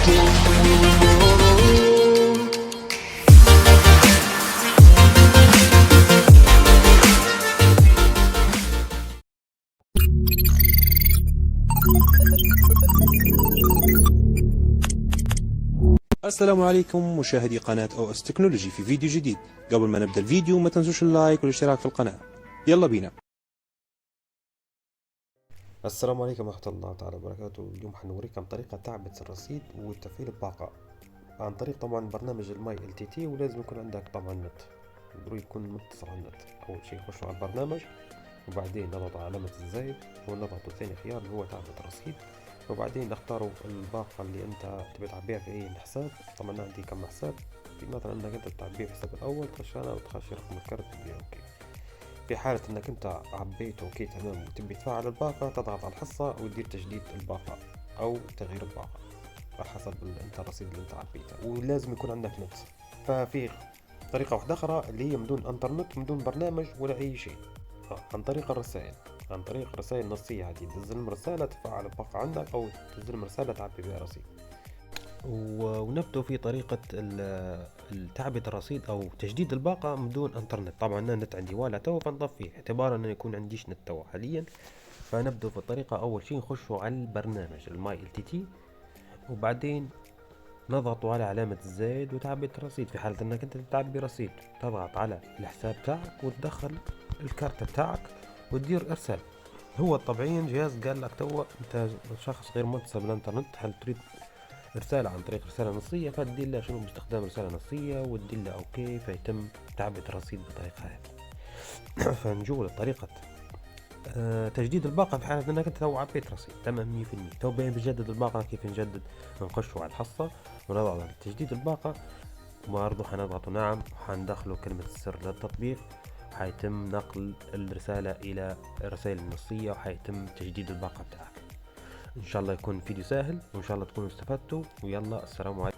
السلام عليكم مشاهدي قناة OS تكنولوجي في فيديو جديد. قبل ما نبدأ الفيديو ما تنسوش اللايك والاشتراك في القناة. يلا بينا. السلام عليكم ورحمة الله تعالى وبركاته. اليوم حنوريكم طريقة تعبئة الرصيد وتفعيل الطاقة عن طريق طبعا برنامج الماي LTT، ولازم يكون عندك طبعا نت، ضروري يكون متصل على النت. أول شي نخشوا على البرنامج، وبعدين نضغط على علامة الزائد ونضغط ثاني خيار اللي هو تعبئة الرصيد، وبعدين نختاروا الباقة اللي انت تبي تعبيها في اي حساب. طبعا أنا عندي كم حساب، في مثلا انك انت تعبيه في الحساب الاول تخش انا وتخش رقم الكرت تدي اوكي. في حالة انك انت عبيته اوكي تمام وتبي تفعل الباقة، تضغط على الحصة وتدير تجديد الباقة او تغيير الباقة على حسب انت الرصيد اللي انت عبيته، ولازم يكون عندك نت. ففي طريقة واحدة اخرى اللي هي بدون انترنت بدون برنامج ولا اي شيء، عن طريق الرسائل، عن طريق رسائل نصية. هذه تنزل رسالة تفعل الباقة عندك او تنزل رسالة تعبي بها رصيد. ونبدأ في طريقة تعبئة الرصيد أو تجديد الباقة بدون إنترنت. طبعا أنا النت عندي ولا تو فنطفيه اعتبارا أنه يكون عنديش نت تو حاليا. فنبدأ في الطريقة، أول شيء نخشوا على البرنامج الماي LTT، وبعدين نضغطوا على علامة الزائد وتعبئة الرصيد. في حالة أنك أنت تعبي رصيد تضغط على الحساب تاعك وتدخل الكارت بتاعك وتدير إرسال. هو طبعيا جهاز قال لك تو أنت شخص غير متصل بالإنترنت، هل تريد رسالة عن طريق رسالة نصية؟ فتدي له شنو باستخدام رسالة نصية وتدي له اوكي، فيتم تعبئة الرصيد بالطريقة هذه. فنجول لطريقة تجديد الباقة في حالة انك انت تو عبيت رصيد تمام 100%. تو بين بنجدد الباقة كيف نجدد؟ نخشوا على الحصة ونضغط على تجديد الباقة، وبرضه حنضغط نعم وحندخلوا كلمة السر للتطبيق، حيتم نقل الرسالة الى الرسائل النصية وحيتم تجديد الباقة بتاعك. ان شاء الله يكون فيديو سهل وان شاء الله تكونوا استفدتوا، ويلا السلام عليكم.